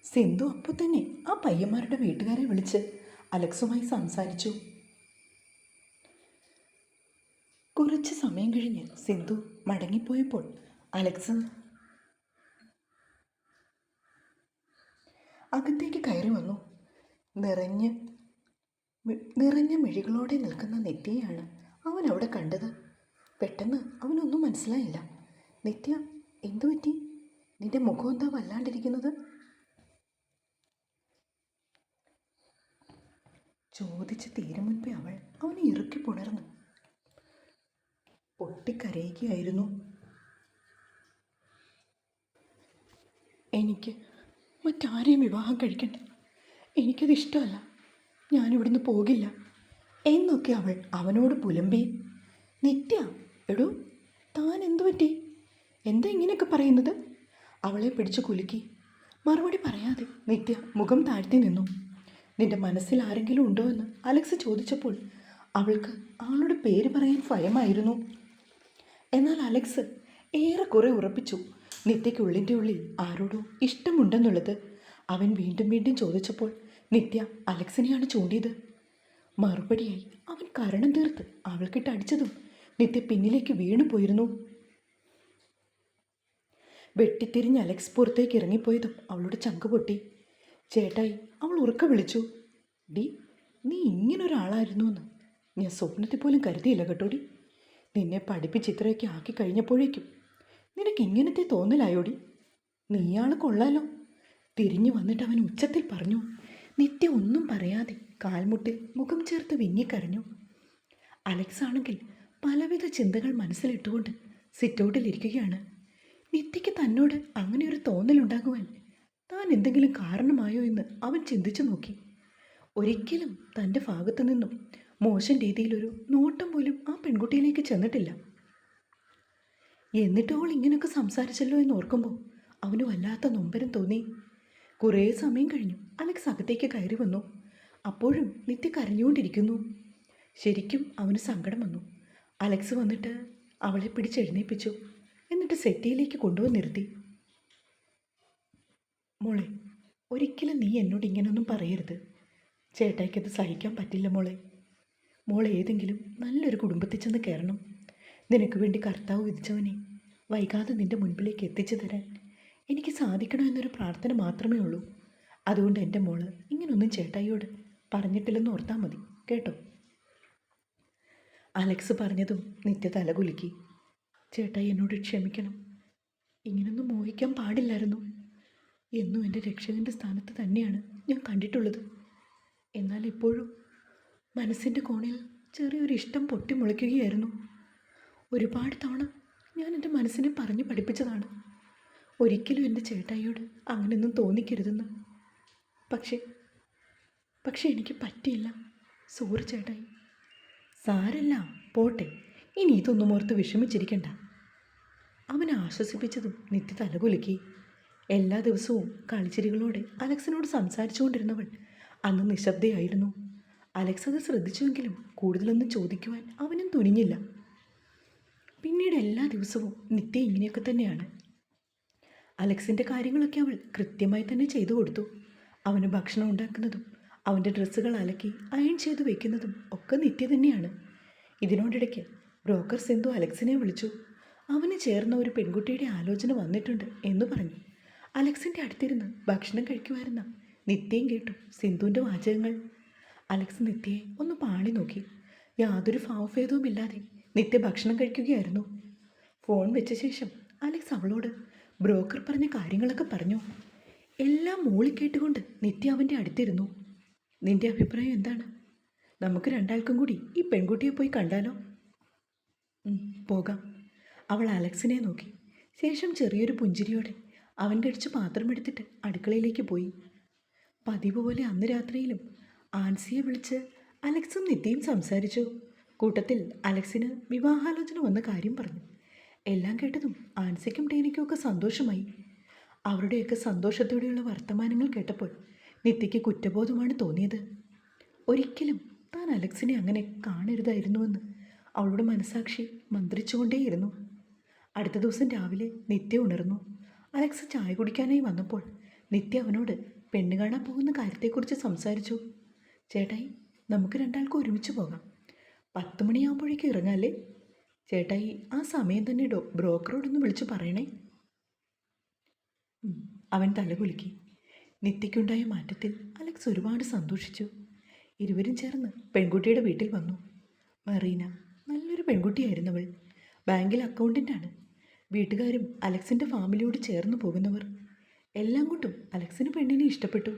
സിന്ധു അപ്പോൾ തന്നെ ആ പയ്യന്മാരുടെ വീട്ടുകാരെ വിളിച്ച് അലക്സുമായി സംസാരിച്ചു. കുറച്ച് സമയം കഴിഞ്ഞ് സിന്ധു മടങ്ങിപ്പോയപ്പോൾ അലക്സ് അകത്തേക്ക് കയറി വന്നു. നിറഞ്ഞ മിഴികളോടെ നിൽക്കുന്ന നിത്യയാണ് അവൻ അവിടെ കണ്ടത്. പെട്ടെന്ന് അവനൊന്നും മനസ്സിലായില്ല. നിത്യ, എന്തു പറ്റി? നിന്റെ മുഖം എന്താ വല്ലാണ്ടിരിക്കുന്നത്? ചോദിച്ച് തീരും മുൻപേ അവനെ ഇറുക്കി പുണർന്ന് പൊട്ടിക്കരയുകയായിരുന്നു. എനിക്ക് മറ്റാരെയും വിവാഹം കഴിക്കണ്ട, എനിക്കത് ഇഷ്ടമല്ല, ഞാനിവിടുന്ന് പോകില്ല എന്നൊക്കെ അവൾ അവനോട് പുലമ്പി. നിത്യ, എടോ, താൻ എന്തു പറ്റി? എന്താ ഇങ്ങനെയൊക്കെ പറയുന്നത്? അവളെ പിടിച്ച് കുലുക്കി. മറുപടി പറയാതെ നിത്യ മുഖം താഴ്ത്തി നിന്നു. നിന്റെ മനസ്സിൽ ആരെങ്കിലും ഉണ്ടോ എന്ന് അലക്സ് ചോദിച്ചപ്പോൾ അവൾക്ക് ആളുടെ പേര് പറയാൻ ഭയമായിരുന്നു. എന്നാൽ അലക്സ് ഏറെക്കുറെ ഉറപ്പിച്ചു നിത്യയ്ക്കുള്ളിൻ്റെ ഉള്ളിൽ ആരോടോ ഇഷ്ടമുണ്ടെന്നുള്ളത്. അവൻ വീണ്ടും വീണ്ടും ചോദിച്ചപ്പോൾ നിത്യ അലക്സിനെയാണ് ചൂണ്ടിയത്. മറുപടിയായി അവൻ കരണം തീർത്ത് അവൾക്കിട്ട് അടിച്ചതും നിത്യ പിന്നിലേക്ക് വീണു പോയിരുന്നു. വെട്ടിത്തിരിഞ്ഞ് അലക്സ് പുറത്തേക്ക് ഇറങ്ങിപ്പോയതും അവളുടെ ചങ്ക് പൊട്ടി. ചേട്ടായി, അവൾ ഉറക്കെ വിളിച്ചു. ഡി, നീ ഇങ്ങനൊരാളായിരുന്നു എന്ന് ഞാൻ സ്വപ്നത്തിൽ പോലും കരുതിയില്ല കേട്ടോടി. നിന്നെ പഠിപ്പിച്ച് ഇത്രയൊക്കെ ആക്കി കഴിഞ്ഞപ്പോഴേക്കും നിനക്ക് ഇങ്ങനത്തെ തോന്നലായോടി? നീയാൾ കൊള്ളാലോ. തിരിഞ്ഞു വന്നിട്ട് അവൻ ഉച്ചത്തിൽ പറഞ്ഞു. നിത്യ ഒന്നും പറയാതെ കാൽമുട്ടിൽ മുഖം ചേർത്ത് വിങ്ങിക്കരഞ്ഞു. അലക്സ് ആണെങ്കിൽ പലവിധ ചിന്തകൾ മനസ്സിലിട്ടുകൊണ്ട് സിറ്റൗട്ടിലിരിക്കുകയാണ്. നിത്യയ്ക്ക് തന്നോട് അങ്ങനെ ഒരു തോന്നലുണ്ടാകുവാൻ താൻ എന്തെങ്കിലും കാരണമായോ എന്ന് അവൻ ചിന്തിച്ചു നോക്കി. ഒരിക്കലും തൻ്റെ ഭാഗത്തു നിന്നും മോശം രീതിയിലൊരു നോട്ടം പോലും ആ പെൺകുട്ടിയിലേക്ക് ചെന്നിട്ടില്ല. എന്നിട്ട് അവൾ ഇങ്ങനെയൊക്കെ സംസാരിച്ചല്ലോ എന്ന് ഓർക്കുമ്പോൾ അവന് വല്ലാത്ത നൊമ്പരം തോന്നി. കുറേ സമയം കഴിഞ്ഞു അലക്സ് അകത്തേക്ക് കയറി വന്നു. അപ്പോഴും നിത്യ കരഞ്ഞുകൊണ്ടിരിക്കുന്നു. ശരിക്കും അവന് സങ്കടം വന്നു. അലക്സ് വന്നിട്ട് അവളെ പിടിച്ചെഴുന്നേൽപ്പിച്ചു. എന്നിട്ട് സെറ്റിയിലേക്ക് കൊണ്ടുവന്നിരുത്തി. മോളെ, ഒരിക്കലും നീ എന്നോട് ഇങ്ങനൊന്നും പറയരുത്. ചേട്ടായിക്കത് സഹിക്കാൻ പറ്റില്ല മോളെ. മോൾ ഏതെങ്കിലും നല്ലൊരു കുടുംബത്തിൽ ചെന്ന് കയറണം. നിനക്ക് വേണ്ടി കർത്താവ് വിധിച്ചവനെ വൈകാതെ നിൻ്റെ മുൻപിലേക്ക് എത്തിച്ചു തരാൻ എനിക്ക് സാധിക്കണമെന്നൊരു പ്രാർത്ഥന മാത്രമേ ഉള്ളൂ. അതുകൊണ്ട് എൻ്റെ മോള് ഇങ്ങനൊന്നും ചേട്ടായിയോട് പറഞ്ഞിട്ടില്ലെന്ന് ഓർത്താൽ മതി കേട്ടോ. അലക്സ് പറഞ്ഞതും നിത്യ തലകുലുക്കി. ചേട്ടായി എന്നോട് ക്ഷമിക്കണം. ഇങ്ങനൊന്നും മോഹിക്കാൻ പാടില്ലായിരുന്നു. എന്നും എൻ്റെ രക്ഷകൻ്റെ സ്ഥാനത്ത് തന്നെയാണ് ഞാൻ കണ്ടിട്ടുള്ളത്. എന്നാൽ ഇപ്പോഴും മനസ്സിൻ്റെ കോണിൽ ചെറിയൊരു ഇഷ്ടം പൊട്ടിമുളയ്ക്കുകയായിരുന്നു. ഒരുപാട് തവണ ഞാൻ എൻ്റെ മനസ്സിനെ പറഞ്ഞു പഠിപ്പിച്ചതാണ് ഒരിക്കലും എൻ്റെ ചേട്ടായിയോട് അങ്ങനെയൊന്നും തോന്നിക്കരുതെന്ന്. പക്ഷേ എനിക്ക് പറ്റിയില്ല. സോറി ചേട്ടായി. സാരല്ല, പോട്ടെ. ഇനി ഇതൊന്നും ഓർത്ത് വിഷമിച്ചിരിക്കണ്ട. അവനെ ആശ്വസിപ്പിച്ചതും നിത്യ തലകുലുക്കി. എല്ലാ ദിവസവും കളിച്ചിരികളോടെ അലക്സിനോട് സംസാരിച്ചുകൊണ്ടിരുന്നവൾ അന്ന് നിശബ്ദയായിരുന്നു. അലക്സ് അത് ശ്രദ്ധിച്ചുവെങ്കിലും കൂടുതലൊന്നും ചോദിക്കുവാൻ അവനും തുനിഞ്ഞില്ല. പിന്നീട് എല്ലാ ദിവസവും നിത്യ ഇങ്ങനെയൊക്കെ തന്നെയാണ്. അലക്സിൻ്റെ കാര്യങ്ങളൊക്കെ അവൾ കൃത്യമായി തന്നെ ചെയ്തു കൊടുത്തു. അവന് ഭക്ഷണം ഉണ്ടാക്കുന്നതും അവൻ്റെ ഡ്രസ്സുകൾ അലക്കി അയൺ ചെയ്തു വയ്ക്കുന്നതും ഒക്കെ നിത്യ തന്നെയാണ്. ഇതിനോടിടയ്ക്ക് ബ്രോക്കർ സിന്ധു അലക്സിനെ വിളിച്ചു. അവന് ചേർന്ന ഒരു പെൺകുട്ടിയുടെ ആലോചന വന്നിട്ടുണ്ട് എന്ന് പറഞ്ഞു. അലക്സിൻ്റെ അടുത്തിരുന്ന് ഭക്ഷണം കഴിക്കുമായിരുന്ന നിത്യയും കേട്ടു സിന്ധുവിൻ്റെ വാചകങ്ങൾ. അലക്സ് നിത്യയെ ഒന്ന് പാളി നോക്കി. യാതൊരു ഭാവഭേദവുമില്ലാതെ നിത്യ ഭക്ഷണം കഴിക്കുകയായിരുന്നു. ഫോൺ വെച്ച ശേഷം അലക്സ് അവളോട് ബ്രോക്കർ പറഞ്ഞ കാര്യങ്ങളൊക്കെ പറഞ്ഞു. എല്ലാം മൂളിക്കേട്ടുകൊണ്ട് നിത്യ അവൻ്റെ അടുത്തിരുന്നു. നിൻ്റെ അഭിപ്രായം എന്താണ്? നമുക്ക് രണ്ടാൾക്കും കൂടി ഈ പെൺകുട്ടിയെ പോയി കണ്ടാലോ? പോകാം. അവൾ അലക്സിനെ നോക്കി. ശേഷം ചെറിയൊരു പുഞ്ചിരിയോടെ അവൻ കഴിച്ച് പാത്രമെടുത്തിട്ട് അടുക്കളയിലേക്ക് പോയി. പതിവ് പോലെ അന്ന് രാത്രിയിലും ആൻസിയെ വിളിച്ച് അലക്സും നിത്യയും സംസാരിച്ചു. കൂട്ടത്തിൽ അലക്സിന് വിവാഹാലോചന വന്ന കാര്യം പറഞ്ഞു. എല്ലാം കേട്ടതും ആൻസിക്കും ടീനയ്ക്കും ഒക്കെ സന്തോഷമായി. അവരുടെയൊക്കെ സന്തോഷത്തോടെയുള്ള വർത്തമാനങ്ങൾ കേട്ടപ്പോൾ നിത്യയ്ക്ക് കുറ്റബോധമാണ് തോന്നിയത്. ഒരിക്കലും താൻ അലക്സിനെ അങ്ങനെ കാണരുതായിരുന്നുവെന്ന് അവളുടെ മനസാക്ഷി മന്ത്രിച്ചുകൊണ്ടേയിരുന്നു. അടുത്ത ദിവസം രാവിലെ നിത്യ ഉണർന്നു. അലക്സ് ചായ കുടിക്കാനായി വന്നപ്പോൾ നിത്യ അവനോട് പെണ്ണ് കാണാൻ പോകുന്ന കാര്യത്തെക്കുറിച്ച് സംസാരിച്ചു. ചേട്ടായി, നമുക്ക് രണ്ടാൾക്കും ഒരുമിച്ച് പോകാം. 10 മണിയാകുമ്പോഴേക്കും ഇറങ്ങാല്ലേ? ചേട്ടായി ആ സമയം തന്നെ ബ്രോക്കറോടൊന്ന് വിളിച്ചു പറയണേ. അവൻ തലകുലുക്കി. നിത്യയ്ക്കുണ്ടായ മാറ്റത്തിൽ അലക്സ് ഒരുപാട് സന്തോഷിച്ചു. ഇരുവരും ചേർന്ന് പെൺകുട്ടിയുടെ വീട്ടിൽ വന്നു. മറീന നല്ലൊരു പെൺകുട്ടിയായിരുന്നവൾ. ബാങ്കിൽ അക്കൗണ്ടൻ്റാണ്. വീട്ടുകാരും അലക്സിൻ്റെ ഫാമിലിയോട് ചേർന്ന് പോകുന്നവർ. എല്ലാം കൊണ്ടും അലക്സിന് പെണ്ണിനെ ഇഷ്ടപ്പെട്ടു.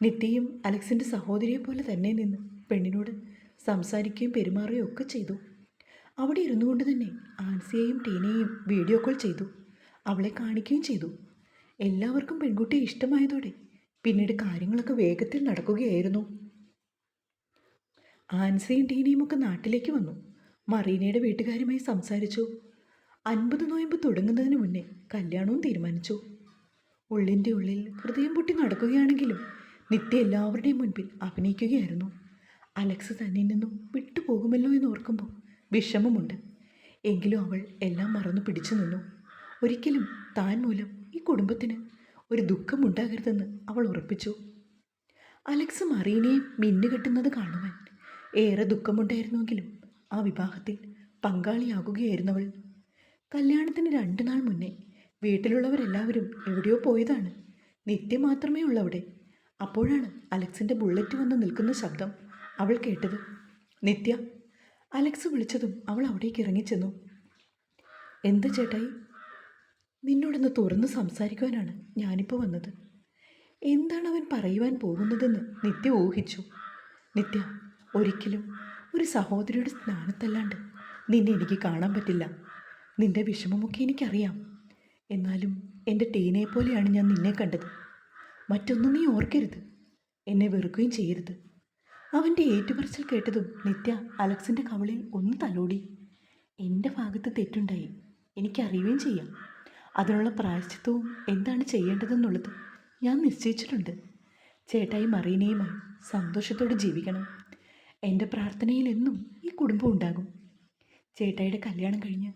നിത്യയും അലക്സിൻ്റെ സഹോദരിയെ പോലെ തന്നെ നിന്ന് പെണ്ണിനോട് സംസാരിക്കുകയും പെരുമാറുകയും ഒക്കെ ചെയ്തു. അവിടെ ഇരുന്നു കൊണ്ട് തന്നെ ആൻസിയെയും ടീനയെയും വീഡിയോ കോൾ ചെയ്തു. അവളെ കാണിക്കുകയും ചെയ്തു. എല്ലാവർക്കും പെൺകുട്ടിയെ ഇഷ്ടമായതോടെ പിന്നീട് കാര്യങ്ങളൊക്കെ വേഗത്തിൽ നടക്കുകയായിരുന്നു. ആൻസിയും ടീനയും ഒക്കെ നാട്ടിലേക്ക് വന്നു. മറീനയുടെ വീട്ടുകാരുമായി സംസാരിച്ചു. 50 നോയമ്പ് തുടങ്ങുന്നതിന് മുന്നേ കല്യാണവും തീരുമാനിച്ചു. ഉള്ളിൻ്റെ ഉള്ളിൽ ഹൃദയം പൊട്ടി നടക്കുകയാണെങ്കിലും നിത്യ എല്ലാവരുടെയും മുൻപിൽ അഭിനയിക്കുകയായിരുന്നു. അലക്സ് തന്നിൽ നിന്നും വിട്ടുപോകുമല്ലോ എന്ന് ഓർക്കുമ്പോൾ വിഷമമുണ്ട്. എങ്കിലും അവൾ എല്ലാം മറന്നു പിടിച്ചു നിന്നു. ഒരിക്കലും താൻ മൂലം ഈ കുടുംബത്തിന് ഒരു ദുഃഖമുണ്ടാകരുതെന്ന് അവൾ ഉറപ്പിച്ചു. അലക്സ് മറീനയെ മിന്നുകെട്ടുന്നത് കാണുവാൻ ഏറെ ദുഃഖമുണ്ടായിരുന്നുവെങ്കിലും ആ വിവാഹത്തിൽ പങ്കാളിയാകുകയായിരുന്നവൾ. കല്യാണത്തിന് 2 നാൾ മുന്നേ വീട്ടിലുള്ളവരെല്ലാവരും എവിടെയോ പോയതാണ്. നിത്യ മാത്രമേ ഉള്ളവിടെ. അപ്പോഴാണ് അലക്സിൻ്റെ ബുള്ളറ്റ് വന്ന് നിൽക്കുന്ന ശബ്ദം അവൾ കേട്ടത്. നിത്യ, അലക്സ് വിളിച്ചതും അവൾ അവിടേക്ക് ഇറങ്ങിച്ചെന്നു. എന്ത് ചേട്ടായി? നിന്നോടൊന്ന് തുറന്ന് സംസാരിക്കുവാനാണ് ഞാനിപ്പോൾ വന്നത്. എന്താണ് അവൻ പറയുവാൻ പോകുന്നതെന്ന് നിത്യ ഊഹിച്ചു. നിത്യ, ഒരിക്കലും ഒരു സഹോദരിയുടെ സ്ഥാനത്തല്ലാണ്ട് നിന്നെ എനിക്ക് കാണാൻ പറ്റില്ല. നിന്റെ വിഷമമൊക്കെ എനിക്കറിയാം. എന്നാലും എൻ്റെ ടീനയെ പോലെയാണ് ഞാൻ നിന്നെ കണ്ടത്. മറ്റൊന്നും നീ ഓർക്കരുത്. എന്നെ വെറുക്കുകയും ചെയ്യരുത്. അവൻ്റെ ഏറ്റുപറച്ചിൽ കേട്ടതും നിത്യ അലക്സിൻ്റെ കവളിൽ ഒന്ന് തലോടി. എൻ്റെ ഭാഗത്ത് തെറ്റുണ്ടായി, എനിക്കറിയുകയും ചെയ്യാം. അതിനുള്ള പ്രായശ്ചിത്തവും എന്താണ് ചെയ്യേണ്ടതെന്നുള്ളത് ഞാൻ നിശ്ചയിച്ചിട്ടുണ്ട്. ചേട്ടായി മറീനയുമായി സന്തോഷത്തോടെ ജീവിക്കണം. എൻ്റെ പ്രാർത്ഥനയിൽ എന്നും ഈ കുടുംബം ഉണ്ടാകും. ചേട്ടായിയുടെ കല്യാണം കഴിഞ്ഞ്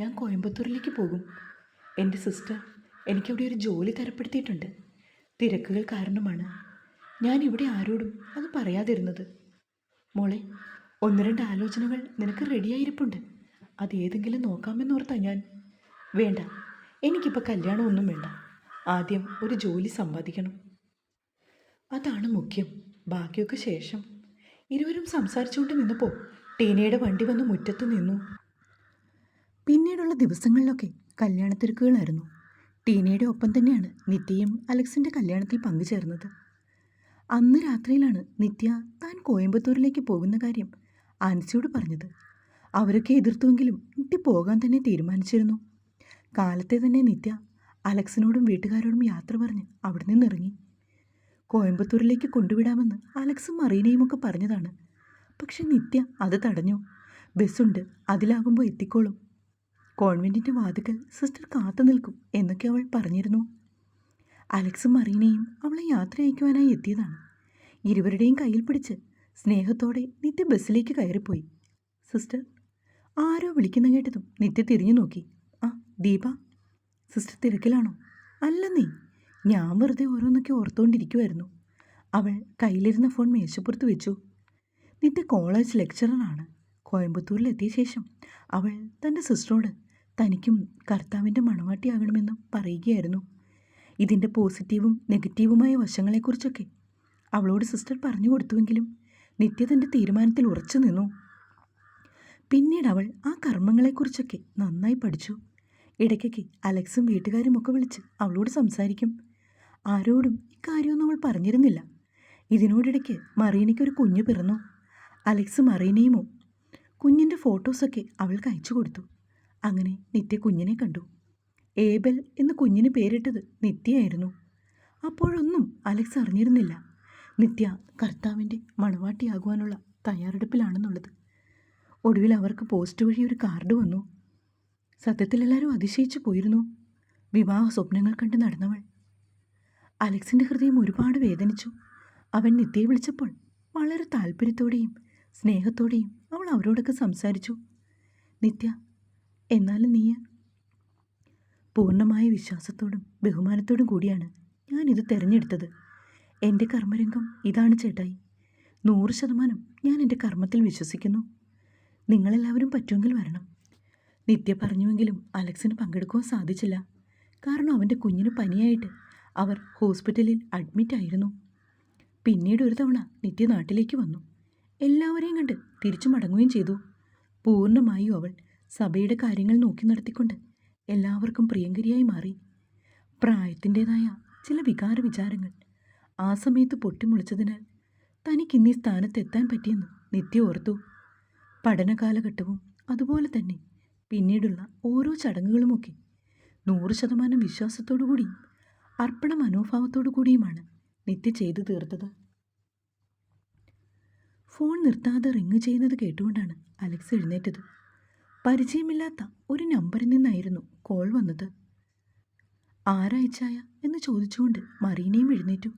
ഞാൻ കോയമ്പത്തൂരിലേക്ക് പോകും. എൻ്റെ സിസ്റ്റർ എനിക്കവിടെ ഒരു ജോലി തരപ്പെടുത്തിയിട്ടുണ്ട്. തിരക്കുകൾ കാരണമാണ് ഞാൻ ഇവിടെ ആരോടും അത് പറയാതിരുന്നത്. മോളെ, 1-2 ആലോചനകൾ നിനക്ക് റെഡിയായിരിപ്പുണ്ട്. അതേതെങ്കിലും നോക്കാമെന്നോർത്താ ഞാൻ. വേണ്ട, എനിക്കിപ്പോൾ കല്യാണമൊന്നും വേണ്ട. ആദ്യം ഒരു ജോലി സമ്പാദിക്കണം, അതാണ് മുഖ്യം. ബാക്കിയൊക്കെ ശേഷം. ഇരുവരും സംസാരിച്ചുകൊണ്ട് നിന്നപ്പോൾ ടീനയുടെ വണ്ടി വന്ന് മുറ്റത്ത് നിന്നു. പിന്നീടുള്ള ദിവസങ്ങളിലൊക്കെ കല്യാണത്തിരക്കുകളായിരുന്നു. ടീനയുടെ ഒപ്പം തന്നെയാണ് നിത്യയും അലക്സിൻ്റെ കല്യാണത്തിൽ പങ്കുചേർന്നത്. അന്ന് രാത്രിയിലാണ് നിത്യ താൻ കോയമ്പത്തൂരിലേക്ക് പോകുന്ന കാര്യം ആൻസിയോട് പറഞ്ഞത്. അവരൊക്കെ എതിർത്തുവെങ്കിലും നിത്യ പോകാൻ തന്നെ തീരുമാനിച്ചിരുന്നു. കാലത്തെ തന്നെ നിത്യ അലക്സിനോടും വീട്ടുകാരോടും യാത്ര പറഞ്ഞ് അവിടെ നിന്നിറങ്ങി. കോയമ്പത്തൂരിലേക്ക് കൊണ്ടുവിടാമെന്ന് അലക്സും മറീനയുമൊക്കെ പറഞ്ഞതാണ്. പക്ഷെ നിത്യ അത് തടഞ്ഞു. ബസ്സുണ്ട്, അതിലാകുമ്പോൾ എത്തിക്കോളും. കോൺവെൻറ്റിൻ്റെ വാതിക്കൽ സിസ്റ്റർ കാത്തു നിൽക്കും എന്നൊക്കെ അവൾ പറഞ്ഞിരുന്നു. അലക്സും മറീനയും അവളെ യാത്ര അയക്കുവാനായി എത്തിയതാണ്. ഇരുവരുടെയും കയ്യിൽ പിടിച്ച് സ്നേഹത്തോടെ നിത്യ ബസ്സിലേക്ക് കയറിപ്പോയി. സിസ്റ്റർ, ആരോ വിളിക്കുന്ന കേട്ടതും നിത്യ തിരിഞ്ഞു നോക്കി. ആ, ദീപ. സിസ്റ്റർ തിരക്കിലാണോ? അല്ലെന്നേ, ഞാൻ വെറുതെ ഓരോന്നൊക്കെ ഓർത്തുകൊണ്ടിരിക്കുമായിരുന്നു. അവൾ കയ്യിലിരുന്ന ഫോൺ മേശപ്പുറത്ത് വെച്ചു. നിത്യ കോളേജ് ലെക്ചററാണ്. കോയമ്പത്തൂരിലെത്തിയ ശേഷം അവൾ തൻ്റെ സിസ്റ്ററോട് തനിക്കും കർത്താവിൻ്റെ മണവാട്ടിയാകണമെന്നും പറയുകയായിരുന്നു. ഇതിൻ്റെ പോസിറ്റീവും നെഗറ്റീവുമായ വശങ്ങളെക്കുറിച്ചൊക്കെ അവളോട് സിസ്റ്റർ പറഞ്ഞു കൊടുത്തുവെങ്കിലും നിത്യ തൻ്റെ തീരുമാനത്തിൽ ഉറച്ചു നിന്നു. പിന്നീട് അവൾ ആ കർമ്മങ്ങളെക്കുറിച്ചൊക്കെ നന്നായി പഠിച്ചു. ഇടയ്ക്കൊക്കെ അലക്സും വീട്ടുകാരുമൊക്കെ വിളിച്ച് അവളോട് സംസാരിക്കും. ആരോടും ഇക്കാര്യമൊന്നും അവൾ പറഞ്ഞിരുന്നില്ല. ഇതിനോടിടയ്ക്ക് മറീനയ്ക്കൊരു കുഞ്ഞു പിറന്നു. അലക്സ് മറീനയുമോ കുഞ്ഞിൻ്റെ ഫോട്ടോസൊക്കെ അവൾക്ക് അയച്ചു കൊടുത്തു. അങ്ങനെ നിത്യ കുഞ്ഞിനെ കണ്ടു. ഏബൽ എന്ന് കുഞ്ഞിന് പേരിട്ടത് നിത്യയായിരുന്നു. അപ്പോഴൊന്നും അലക്സ് അറിഞ്ഞിരുന്നില്ല നിത്യ കർത്താവിൻ്റെ മണവാട്ടിയാകുവാനുള്ള തയ്യാറെടുപ്പിലാണെന്നുള്ളത്. ഒടുവിൽ അവർക്ക് പോസ്റ്റ് വഴി ഒരു കാർഡ് വന്നു. സത്യത്തിൽ എല്ലാവരും അതിശയിച്ചു പോയിരുന്നു. വിവാഹ സ്വപ്നങ്ങൾ കണ്ട് നടന്നവൾ. അലക്സിൻ്റെ ഹൃദയം ഒരുപാട് വേദനിച്ചു. അവൻ നിത്യയെ വിളിച്ചപ്പോൾ വളരെ താല്പര്യത്തോടെയും സ്നേഹത്തോടെയും അവൾ അവരോടൊക്കെ സംസാരിച്ചു. നിത്യ, എന്നാലും നീ പൂർണ്ണമായ വിശ്വാസത്തോടും ബഹുമാനത്തോടും കൂടിയാണ് ഞാനിത് തിരഞ്ഞെടുത്തത്. എൻ്റെ കർമ്മരംഗം ഇതാണ് ചേട്ടായി. 100% ഞാൻ എൻ്റെ കർമ്മത്തിൽ വിശ്വസിക്കുന്നു. നിങ്ങളെല്ലാവരും പറ്റുമെങ്കിൽ വരണം. നിത്യ പറഞ്ഞുവെങ്കിലും അലക്സിന് പങ്കെടുക്കുവാൻ സാധിച്ചില്ല. കാരണം അവൻ്റെ കുഞ്ഞിന് പനിയായിട്ട് അവർ ഹോസ്പിറ്റലിൽ അഡ്മിറ്റായിരുന്നു. പിന്നീട് ഒരു തവണ നിത്യ നാട്ടിലേക്ക് വന്നു. എല്ലാവരെയും കണ്ട് തിരിച്ചു മടങ്ങുകയും ചെയ്തു. പൂർണ്ണമായും അവൾ സഭയുടെ കാര്യങ്ങൾ നോക്കി നടത്തിക്കൊണ്ട് എല്ലാവർക്കും പ്രിയങ്കരിയായി മാറി. പ്രായത്തിൻ്റെതായ ചില വികാര വിചാരങ്ങൾ ആ സമയത്ത് പൊട്ടിമുളിച്ചതിനാൽ തനിക്കിന്നീ സ്ഥാനത്തെത്താൻ പറ്റിയെന്ന് നിത്യ ഓർത്തു. പഠനകാലഘട്ടവും അതുപോലെ തന്നെ പിന്നീടുള്ള ഓരോ ചടങ്ങുകളുമൊക്കെ 100% വിശ്വാസത്തോടു കൂടിയും അർപ്പണ മനോഭാവത്തോടു കൂടിയുമാണ് നിത്യ ചെയ്തു തീർത്തത്. ഫോൺ നിർത്താതെ റിങ് ചെയ്യുന്നത് കേട്ടുകൊണ്ടാണ് അലക്സ് എഴുന്നേറ്റത്. പരിചയമില്ലാത്ത ഒരു നമ്പറിൽ നിന്നായിരുന്നു കോൾ വന്നത്. ആരയച്ചായ എന്ന് ചോദിച്ചുകൊണ്ട് മറീനയും എഴുന്നേറ്റു.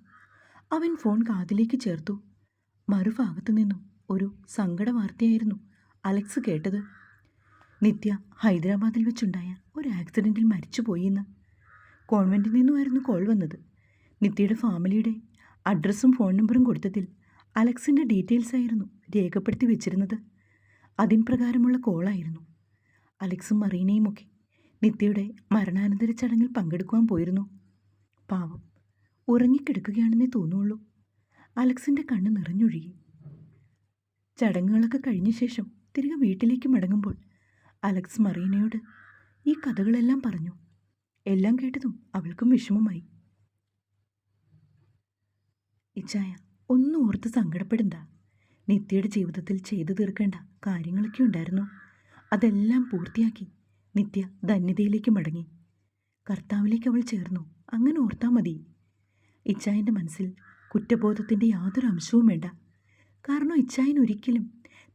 അവൻ ഫോൺ കാതിലേക്ക് ചേർത്തു. മറുഭാഗത്തു നിന്നും ഒരു സങ്കട വാർത്തയായിരുന്നു അലക്സ് കേട്ടത്. നിത്യ ഹൈദരാബാദിൽ വെച്ചുണ്ടായ ഒരു ആക്സിഡൻറ്റിൽ മരിച്ചുപോയിന്ന്. കോൺവെൻറ്റിൽ നിന്നുമായിരുന്നു കോൾ വന്നത്. നിത്യയുടെ ഫാമിലിയുടെ അഡ്രസ്സും ഫോൺ നമ്പറും കൊടുത്തതിൽ അലക്സിൻ്റെ ഡീറ്റെയിൽസ് ആയിരുന്നു രേഖപ്പെടുത്തി വെച്ചിരുന്നത്. അതിൻ പ്രകാരമുള്ള കോളായിരുന്നു. അലക്സും മറീനയുമൊക്കെ നിത്യയുടെ മരണാനന്തര ചടങ്ങിൽ പങ്കെടുക്കുവാൻ പോയിരുന്നു. പാവം, ഉറങ്ങിക്കിടക്കുകയാണെന്നേ തോന്നുള്ളൂ. അലക്സിൻ്റെ കണ്ണ് നിറഞ്ഞൊഴുകി. ചടങ്ങുകളൊക്കെ കഴിഞ്ഞ ശേഷം തിരികെ വീട്ടിലേക്ക് മടങ്ങുമ്പോൾ അലക്സ് മറീനയോട് ഈ കഥകളെല്ലാം പറഞ്ഞു. എല്ലാം കേട്ടതും അവൾക്കും വിഷമമായി. ഇച്ചായ, ഒന്നും ഓർത്ത് സങ്കടപ്പെടണ്ട. നിത്യയുടെ ജീവിതത്തിൽ ചെയ്തു തീർക്കേണ്ട കാര്യങ്ങളൊക്കെ ഉണ്ടായിരുന്നു. അതെല്ലാം പൂർത്തിയാക്കി നിത്യ ധന്യതയിലേക്ക് മടങ്ങി. കർത്താവിലേക്ക് അവൾ ചേർന്നു. അങ്ങനെ ഓർത്താൽ മതി. ഇച്ചായൻ്റെ മനസ്സിൽ കുറ്റബോധത്തിൻ്റെ യാതൊരു അംശവും വേണ്ട. കാരണം ഇച്ചായൻ ഒരിക്കലും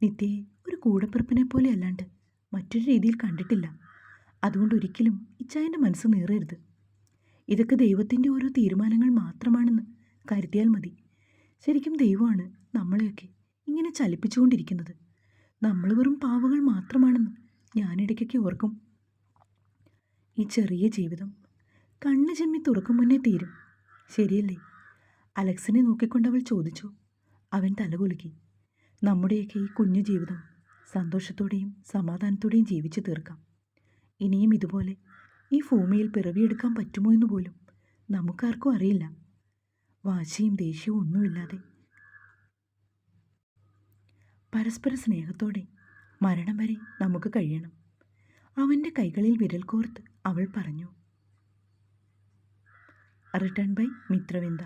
നിത്യയെ ഒരു കൂടപ്പിറപ്പിനെ പോലെ അല്ലാണ്ട് മറ്റൊരു രീതിയിൽ കണ്ടിട്ടില്ല. അതുകൊണ്ട് ഒരിക്കലും ഇച്ചായൻ്റെ മനസ്സ് നീറരുത്. ഇതൊക്കെ ദൈവത്തിൻ്റെ ഓരോ തീരുമാനങ്ങൾ മാത്രമാണെന്ന് കരുതിയാൽ മതി. ശരിക്കും ദൈവമാണ് നമ്മളെയൊക്കെ ഇങ്ങനെ ചലിപ്പിച്ചുകൊണ്ടിരിക്കുന്നത്. നമ്മൾ വെറും പാവകൾ മാത്രമാണെന്ന് ഞാനിടയ്ക്കൊക്കെ ഓർക്കും. ഈ ചെറിയ ജീവിതം കണ്ണ് ചെമ്മി തുറക്കും മുന്നേ തീരും, ശരിയല്ലേ? അലക്സിനെ നോക്കിക്കൊണ്ടവൾ ചോദിച്ചു. അവൻ തലകുലുക്കി. നമ്മുടെയൊക്കെ ഈ കുഞ്ഞു ജീവിതം സന്തോഷത്തോടെയും സമാധാനത്തോടെയും ജീവിച്ചു തീർക്കാം. ഇനിയും ഇതുപോലെ ഈ ഭൂമിയിൽ പിറവിയെടുക്കാൻ പറ്റുമോ എന്ന് പോലും നമുക്കാർക്കും അറിയില്ല. വാശിയും ദേഷ്യവും ഒന്നുമില്ലാതെ പരസ്പര സ്നേഹത്തോടെ മരണം വരെ നമുക്ക് കഴിയണം. അവൻ്റെ കൈകളിൽ വിരൽ കോർത്ത് അവൾ പറഞ്ഞു. Return by Mithravinda.